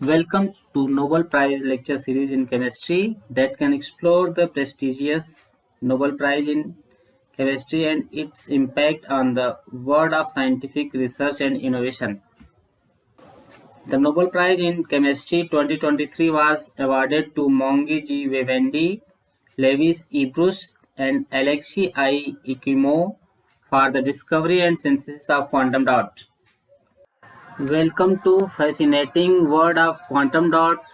Welcome to Nobel Prize lecture series in chemistry that can explore the prestigious Nobel Prize in chemistry and its impact on the world of scientific research and innovation. The Nobel Prize in Chemistry 2023 was awarded to Mongi G. Vivendi, Lewis E. Bruce, and Alexei I. Ikimov for the discovery and synthesis of quantum dot. Welcome to fascinating world of quantum dots.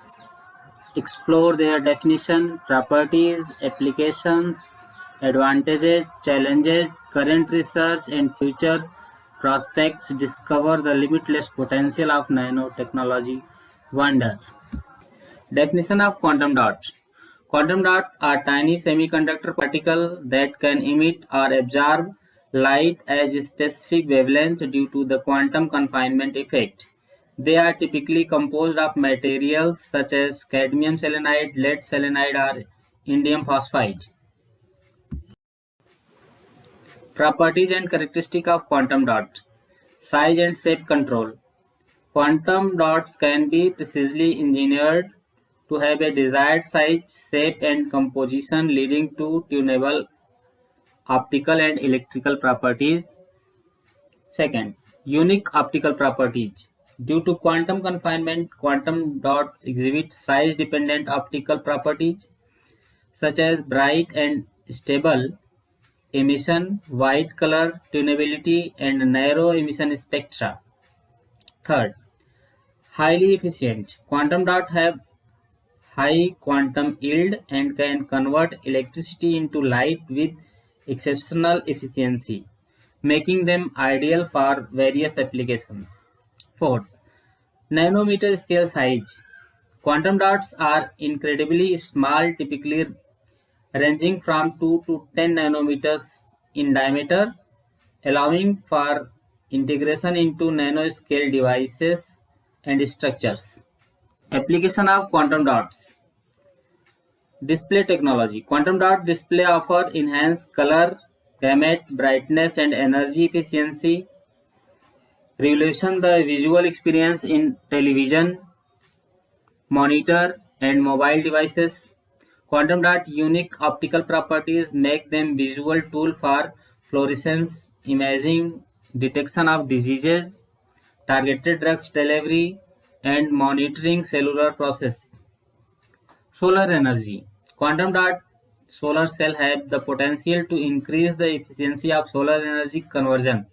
Explore their definition, properties, applications, advantages, challenges, current research, and future prospects. Discover the limitless potential of nanotechnology. Wonder. Definition of quantum dots. Quantum dots are tiny semiconductor particles that can emit or absorb light as a specific wavelength due to the quantum confinement effect. They are typically composed of materials such as cadmium selenide, lead selenide, or indium phosphide. Properties and characteristics of quantum dot. Size and shape control. Quantum dots can be precisely engineered to have a desired size, shape, and composition, leading to tunable optical and electrical properties. Second, unique optical properties. Due to quantum confinement, quantum dots exhibit size-dependent optical properties such as bright and stable emission, wide color tunability, and narrow emission spectra. Third, highly efficient. Quantum dots have high quantum yield and can convert electricity into light with exceptional efficiency, making them ideal for various applications. Fourth, nanometer scale size. Quantum dots are incredibly small, typically ranging from 2 to 10 nanometers in diameter, allowing for integration into nanoscale devices and structures. Application of quantum dots. Display technology. Quantum dot display offer enhanced color, gamut, brightness, and energy efficiency. Revolution the visual experience in television, monitor, and mobile devices. Quantum dot unique optical properties make them visual tool for fluorescence imaging, detection of diseases, targeted drugs delivery, and monitoring cellular process. Solar energy. Quantum dot solar cell have the potential to increase the efficiency of solar energy conversion.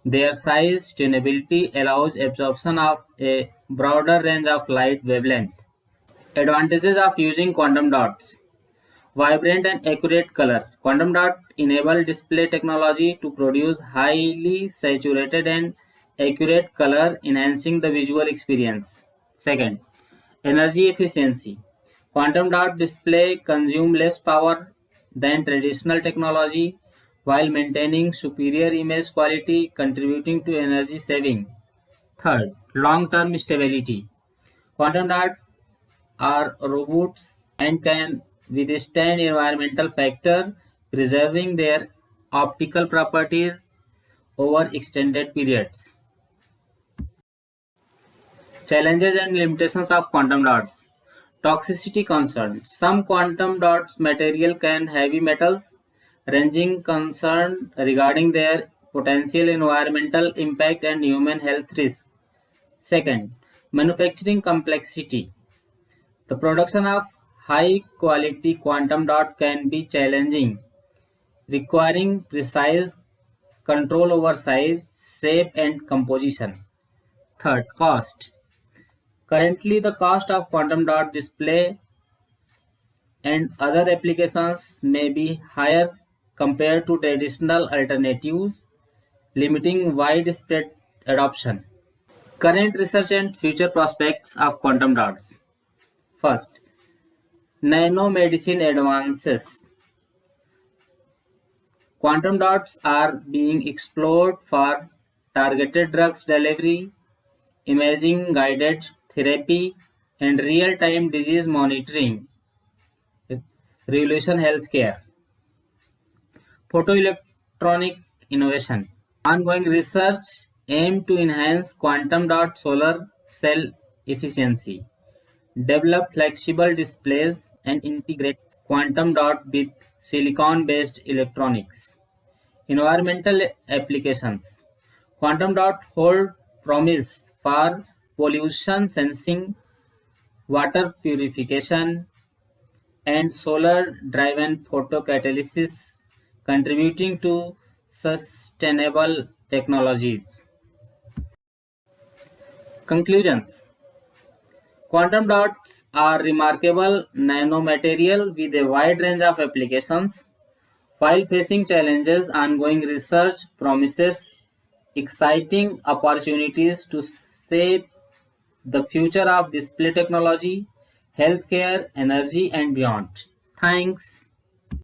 Their size tunability allows absorption of a broader range of light wavelength. Advantages of using quantum dots. Vibrant and accurate color. Quantum dot enable display technology to produce highly saturated and accurate color, enhancing the visual experience. Second, energy efficiency. Quantum dot display consume less power than traditional technology while maintaining superior image quality, contributing to energy saving. Third, long-term stability. Quantum dots are robust and can withstand environmental factors, preserving their optical properties over extended periods. Challenges and limitations of quantum dots. Toxicity concern. Some quantum dots material can heavy metals, ranging concern regarding their potential environmental impact and human health risk. Second, manufacturing complexity. The production of high-quality quantum dot can be challenging, requiring precise control over size, shape, and composition. Third, cost. Currently, the cost of quantum dot display and other applications may be higher compared to traditional alternatives, limiting widespread adoption. Current research and future prospects of quantum dots. First, nanomedicine advances. Quantum dots are being explored for targeted drugs delivery, imaging guided therapy, and real-time disease monitoring. Revolution Healthcare. Photoelectronic innovation. Ongoing research aim to enhance quantum dot solar cell efficiency, develop flexible displays, and integrate quantum dot with silicon-based electronics. Environmental applications. Quantum dot hold promise for pollution sensing, water purification, and solar-driven photocatalysis, contributing to sustainable technologies. Conclusions. Quantum dots are remarkable nanomaterial with a wide range of applications. While facing challenges, ongoing research promises exciting opportunities to shape the future of display technology, healthcare, energy, and beyond. Thanks.